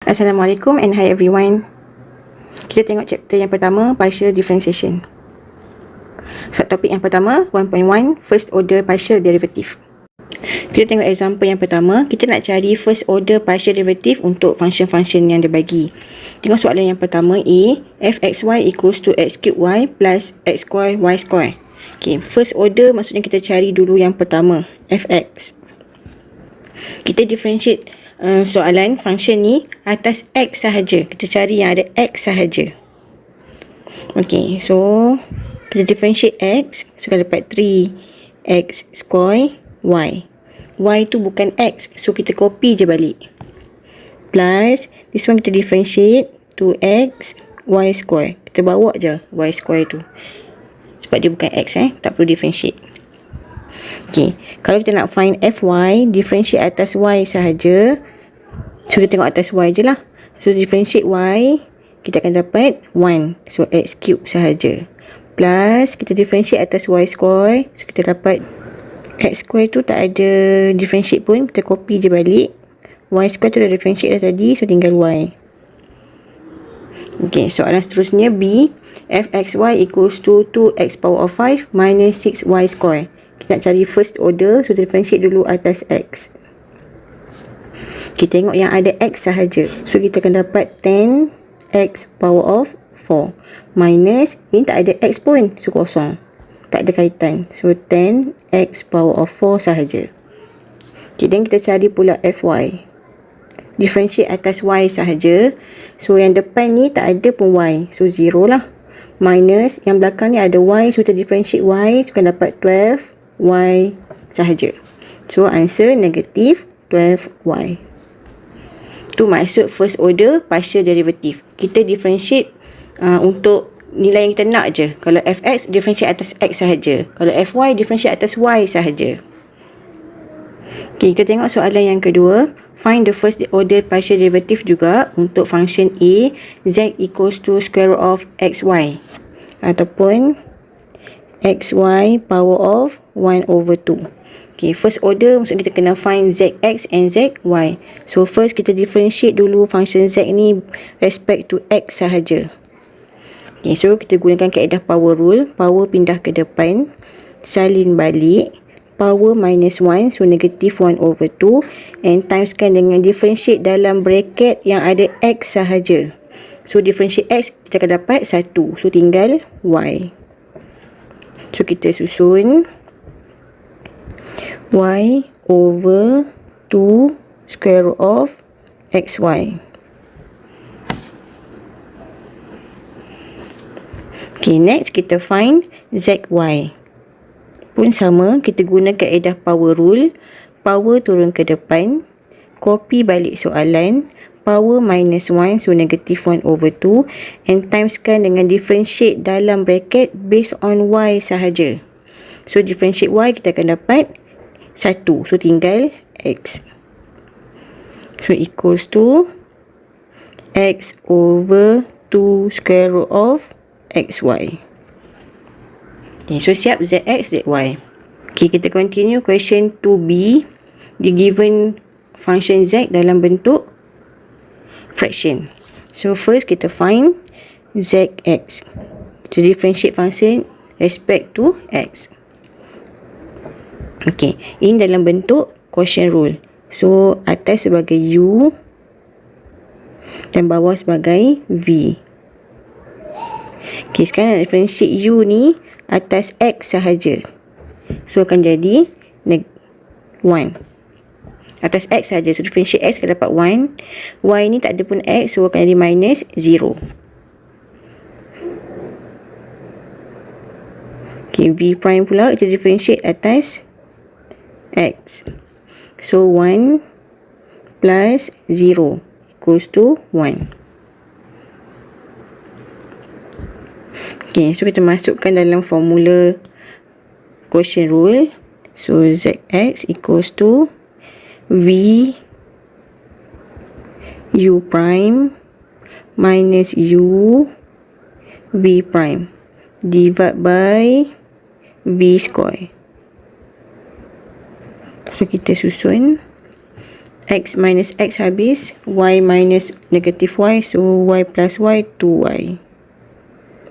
Assalamualaikum and hi everyone. Kita tengok chapter yang pertama, partial differentiation. Topik yang pertama, 1.1, first order partial derivative. Kita tengok example yang pertama. Kita nak cari first order partial derivative untuk function-function yang dibagi. Tengok soalan yang pertama, A, fxy equals to x cube y plus x square y square. Okay, first order maksudnya kita cari dulu yang pertama, fx. Kita differentiate soalan function ni atas x sahaja. Kita cari yang ada x sahaja. Okay, so kita differentiate x. So kita dapat 3x square y. Y tu bukan x, so kita copy je balik. Plus, this one kita differentiate 2x y square. Kita bawa je y square tu. Sebab dia bukan x, tak perlu differentiate. Okay, kalau kita nak find fy, differentiate atas y sahaja. So kita tengok atas y je lah. So differentiate y, kita akan dapat 1. So x cube sahaja. Plus kita differentiate atas y square. So kita dapat x square tu tak ada differentiate pun. Kita copy je balik. Y square tu dah differentiate dah tadi. So tinggal y. Okay, soalan seterusnya B, fxy equals to 2x power of 5 minus 6y square. Kita nak cari first order. So differentiate dulu atas x. Kita tengok yang ada x sahaja. So kita akan dapat 10x power of 4 minus, ini tak ada x pun, so kosong, tak ada kaitan. So 10x power of 4 sahaja. Okay, dan kita cari pula fy, differentiate atas y sahaja. So yang depan ni tak ada pun y, so 0 lah. Minus yang belakang ni ada y, so kita differentiate y, so akan dapat 12y sahaja. So answer negative 12y. Tu maksud first order partial derivative. Kita differentiate untuk nilai yang kita nak je. Kalau fx differentiate atas x sahaja. Kalau fy differentiate atas y sahaja. Okay, kita tengok soalan yang kedua. Find the first order partial derivative juga untuk function a, z equals to square root of xy ataupun xy power of 1 over 2. Okay, first order maksud kita kena find zx and zy. So first kita differentiate dulu function z ni respect to x sahaja. Okay, so kita gunakan kaedah power rule. Power pindah ke depan, salin balik. Power minus 1, so negative 1 over 2. And timeskan dengan differentiate dalam bracket yang ada x sahaja. So differentiate x, kita akan dapat 1. So tinggal y. So kita susun y over 2 square root of xy. Okay, next kita find zy. Pun sama, kita guna kaedah power rule. Power turun ke depan, copy balik soalan. Power minus 1, so negative 1 over 2. And timeskan dengan differentiate dalam bracket based on y sahaja. So differentiate y, kita akan dapat 1. So tinggal x. So equals to x over 2 square root of xy. Okay, so siap zx, zy. Okay, kita continue question 2b. The given function z dalam bentuk fraction. So first kita find zx. To differentiate function respect to x. Okay, ini dalam bentuk quotient rule. So atas sebagai u dan bawah sebagai v. Okay, sekarang nak differentiate u ni atas x sahaja. So akan jadi 1 atas x sahaja. So differentiate x akan dapat 1. Y ni tak ada pun x, so akan jadi minus 0. Okay, v prime pula kita differentiate atas x. So 1 plus 0 equals to 1. Okay, so kita masukkan dalam formula quotient rule. So zx equals to v u prime minus u v prime divided by v square. So kita susun X minus X habis, Y minus negative Y, so Y plus Y 2Y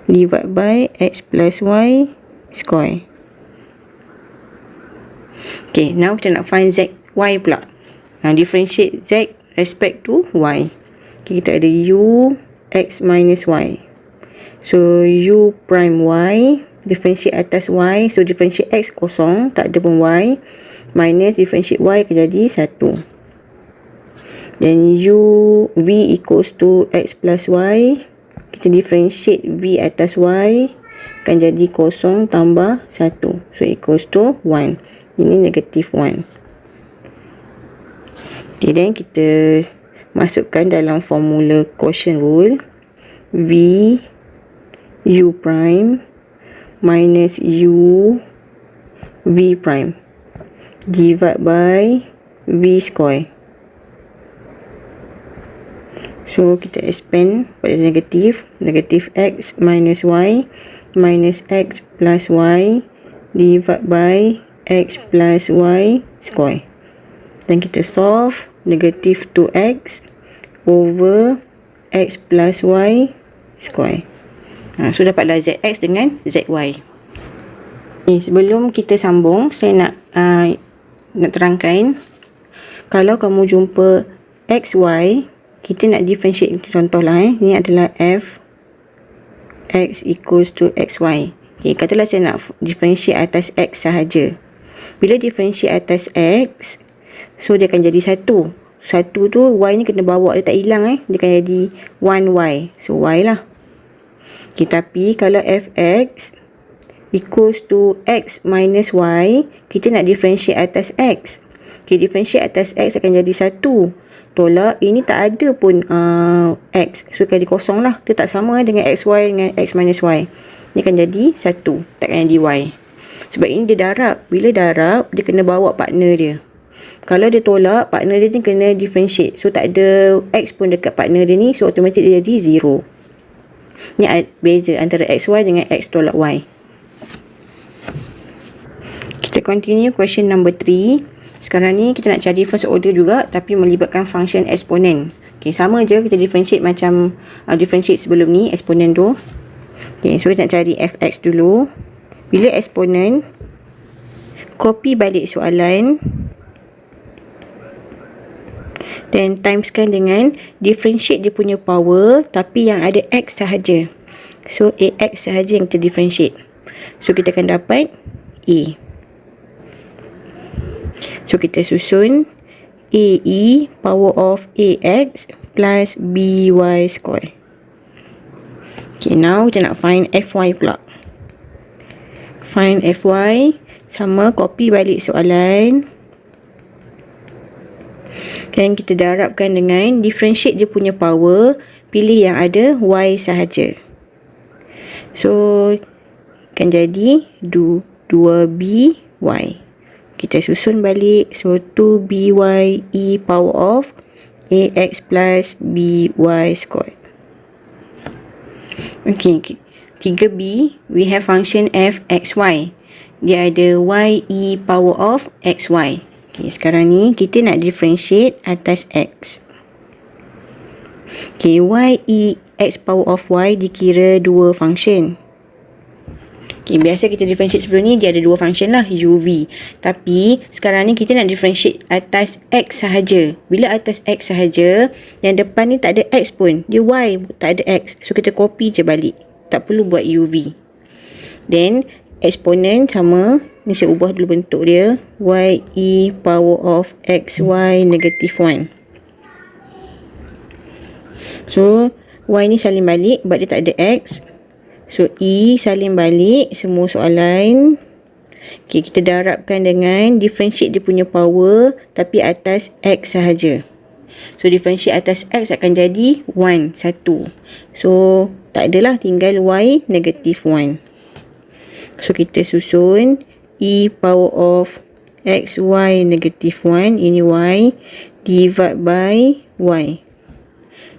divide by X plus Y square. Okay, now kita nak find Z Y pula. Differentiate Z respect to Y. Okay, kita ada U X minus Y, so U prime Y differentiate atas Y, so differentiate X kosong, tak ada pun Y, minus differentiate Y akan jadi 1. Then U V equals to X plus Y, kita differentiate V atas Y akan jadi kosong tambah 1, so equals to 1. Ini negative 1. Okay, then kita masukkan dalam formula quotient rule. V U prime minus U V prime divide by V square. So kita expand pada negatif X minus Y minus X plus Y divide by X plus Y square. Dan kita solve negative 2X over X plus Y square. So dapatlah ZX dengan ZY. Sebelum kita sambung, saya nak terangkan, kalau kamu jumpa XY, kita nak differentiate, contohlah ni adalah F X equals to XY. Okay, katalah saya nak differentiate atas X sahaja. Bila differentiate atas X, so dia akan jadi 1. 1 tu Y ni kena bawa, dia tak hilang dia akan jadi 1Y, so Y lah. Okay, tapi kalau Fx equals to X minus Y, kita nak differentiate atas X. Okay, differentiate atas X akan jadi 1. Tolak, ini tak ada pun X, so kali kosong lah. Dia tak sama dengan XY dengan X minus Y. Ini akan jadi 1, takkan jadi Y. Sebab ini dia darab. Bila darab, dia kena bawa partner dia. Kalau dia tolak, partner dia ni kena differentiate, so tak ada X pun dekat partner dia ni, so automatic dia jadi 0. Ni beza antara XY dengan X tolak Y. Kita continue question number 3. Sekarang ni kita nak cari first order juga, tapi melibatkan function eksponen. Okay, sama je, kita differentiate macam differentiate sebelum ni, eksponen tu. Okay, so kita nak cari Fx dulu. Bila eksponen, copy balik soalan, dan timeskan dengan differentiate dia punya power, tapi yang ada X sahaja. So Ax sahaja yang kita differentiate. So kita akan dapat A. So kita susun AE power of AX plus BY square. Okay, now kita nak find FY pula. Find FY, sama, copy balik soalan. Dan kita darabkan dengan differentiate dia punya power, pilih yang ada Y sahaja. So akan jadi 2BY. Kita susun balik, so 2BY E power of AX plus BY square. Okay, 3B, we have function Fxy. Dia ada Y E power of XY. Okay, sekarang ni kita nak differentiate atas X. Okay, Y E X power of Y dikira dua function. Okay, biasa kita differentiate sebelum ni dia ada dua function lah, U, V. Tapi sekarang ni kita nak differentiate atas X sahaja. Bila atas X sahaja, yang depan ni tak ada X pun, dia Y, tak ada X. So kita copy je balik, tak perlu buat U, V. Then eksponen sama, ni saya ubah dulu bentuk dia, Y E power of XY negative 1. So Y ni salin balik sebab dia tak ada X. So E salin balik semua soalan. Okay, kita darabkan dengan differentiate dia punya power, tapi atas X sahaja. So differentiate atas X akan jadi 1, 1. So tak adalah, tinggal Y negative 1. So kita susun E power of XY negative 1, ini Y, divide by Y.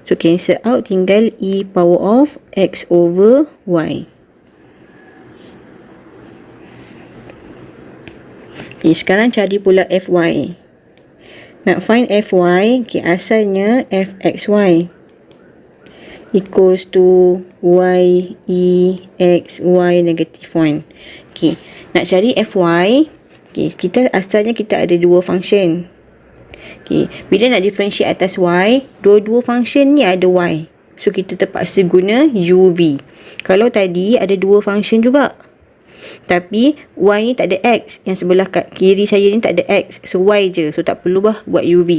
So cancel out, tinggal E power of X over Y. Okay, sekarang cari pula Fy. Nak find fy, okay, asalnya fxy equals to y e x y negative 1. Okay, nak cari fy, okay, kita asalnya kita ada dua function. Okay, bila nak differentiate atas y, dua-dua function ni ada y. So, kita terpaksa guna uv. Kalau tadi ada dua function juga, tapi y ni tak ada x. Yang sebelah kat kiri saya ni tak ada x. So, y je. So, tak perlu buat uv.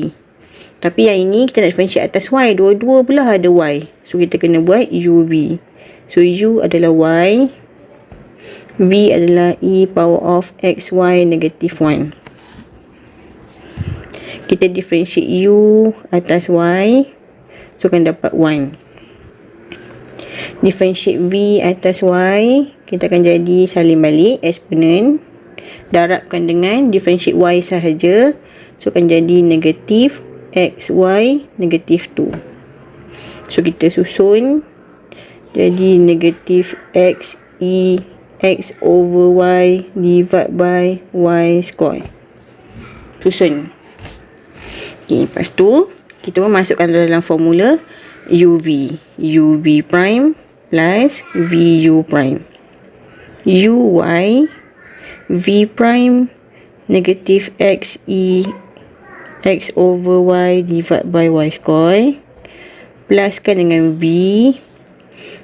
Tapi yang ini kita nak differentiate atas y. Dua-dua pula ada y. So, kita kena buat uv. So, u adalah y. V adalah e power of xy negative 1. Kita differentiate u atas y. So, akan dapat 1. Differentiate v atas y, kita akan jadi salin balik eksponen. Darabkan dengan differentiate y sahaja. So, akan jadi negatif xy negatif 2. So, kita susun. Jadi, negatif x e x over y divide by y square. Susun. Okay, lepas tu, kita pun masukkan dalam formula uv. uv prime plus vu prime. uy v prime negative x e x over y divide by y square pluskan dengan v.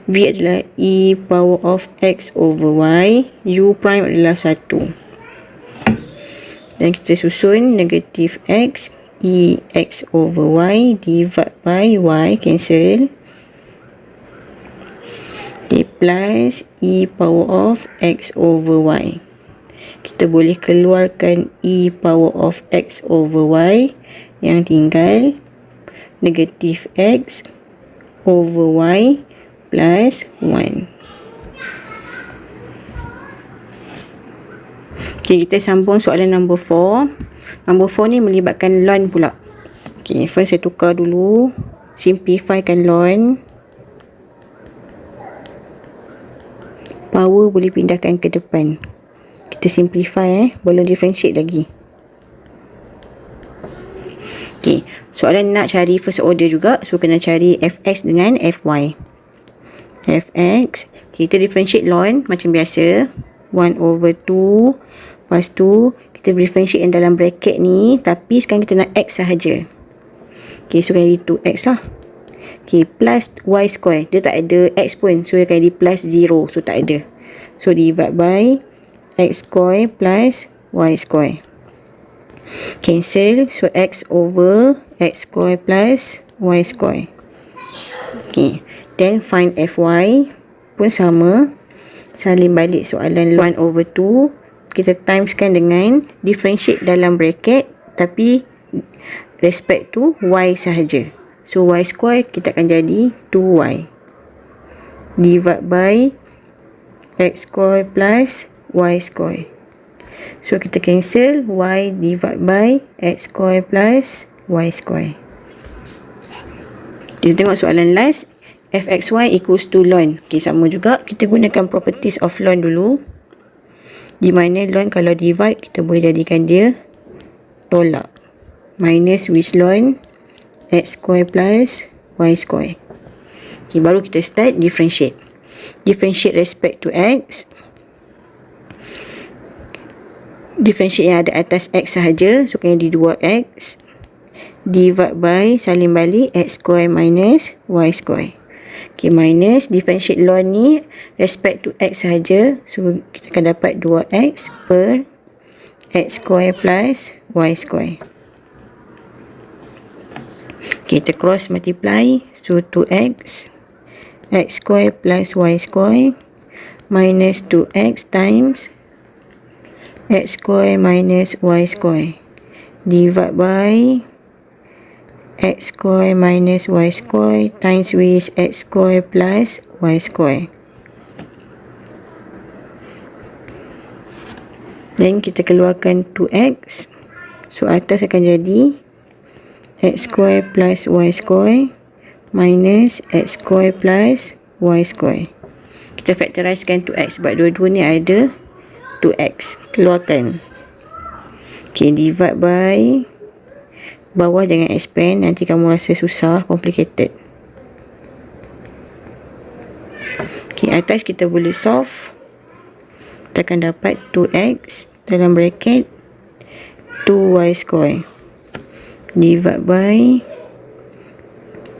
V adalah e power of x over y. U prime adalah 1. Dan kita susun negatif x e x over y divide by y, cancel. Okay, plus e power of x over y. Kita boleh keluarkan e power of x over y. Yang tinggal negatif x over y plus 1. Okay, kita sambung soalan number 4. Number 4 ni melibatkan ln pula. Okay, first saya tukar dulu. Simplifykan ln. Power boleh pindahkan ke depan. Kita simplify belum differentiate lagi. Okay, soalan nak cari first order juga. So, kena cari fx dengan fy. Fx, kita differentiate ln macam biasa. 1 over 2. Lepas tu, kita differentiate yang dalam bracket ni. Tapi sekarang kita nak x sahaja. Okay, so kena jadi 2x lah. Okay, plus y square. Dia tak ada x pun. So, dia akan jadi plus 0. So, tak ada. So, divide by x square plus y square. Cancel. So, x over x square plus y square. Okay. Then, find fy. Pun sama. Salin balik soalan 1 over 2. Kita timeskan dengan differentiate dalam bracket. Tapi, respect to y sahaja. So, y square kita akan jadi 2y. Divide by x square plus y square. So, kita cancel y divide by x square plus y square. Kita tengok soalan last. Fxy equals to ln. Okay, sama juga. Kita gunakan properties of ln dulu. Di mana ln kalau divide, kita boleh jadikan dia tolak. Minus which ln x square plus y square. Okay, baru kita start differentiate. Differentiate respect to x. Differentiate yang ada atas x sahaja. So, kena di 2x. Divide by, salin balik, x square minus y square. Okay, minus, differentiate ln ni respect to x sahaja. So, kita akan dapat 2x per x square plus y square. Okay, kita cross multiply. So, 2x x square plus y square minus 2x times x square minus y square divide by x square minus y square times with x square plus y square. Then kita keluarkan 2x. So, atas akan jadi x square plus y square minus x square plus y square. Kita factorizekan 2x sebab dua-dua ni ada 2x. Keluarkan. Okay, divide by Bawah jangan expand, nanti kamu rasa susah, complicated. Okay, atas kita boleh solve. Kita akan dapat 2x dalam bracket 2y square divide by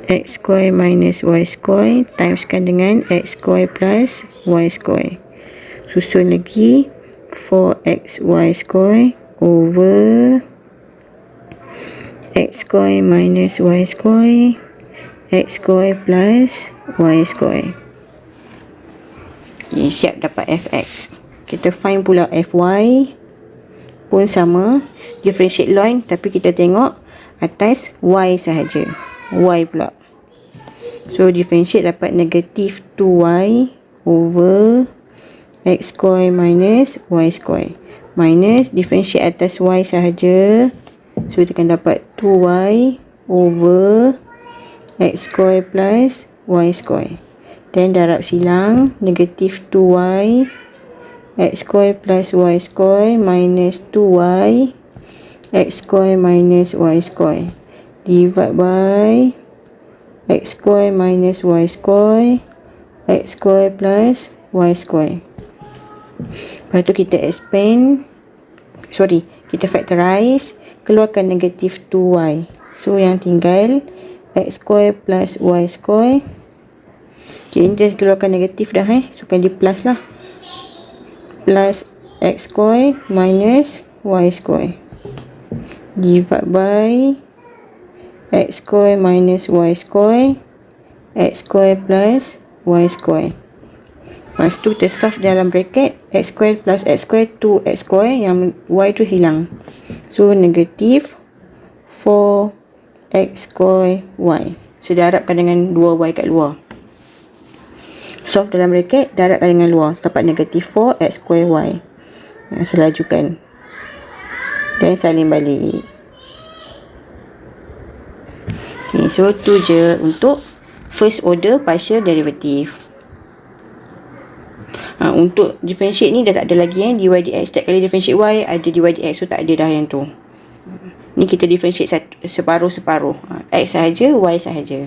x square minus y square timeskan dengan x square plus y square. Susun lagi 4xy square over x square minus y square x square plus y square. Okay, siap dapat fx. Kita find pula fy pun sama, differentiate line, tapi kita tengok atas y sahaja, y pula. So differentiate dapat negative 2y over x square minus y square, minus differentiate atas y sahaja, so kita akan dapat 2y over x square plus y square. Then darab silang, negative 2y x square plus y square minus 2y x square minus y square divide by x square minus y square x square plus y square. Lepas tu kita expand, kita factorize, keluarkan negative 2y. So yang tinggal x square plus y square. Okay, ini dah keluarkan negatif dah, so kan di plus lah, plus x square minus y square divide by x square minus y square x square plus y square. Lepas tu kita solve dalam bracket, x square plus x square 2x square, yang y tu hilang, so negatif 4x square y. So darabkan dengan 2y kat luar, solve dalam bracket, darabkan dengan luar, dapat negatif 4x square y. Saya lajukan dan salin balik. Okay, so tu je untuk first order partial derivative. Untuk differentiate ni dah tak ada lagi dy dx. Setiap kali differentiate y ada dy dx, so tak ada dah yang tu. Ni kita differentiate separuh-separuh, x sahaja, y sahaja.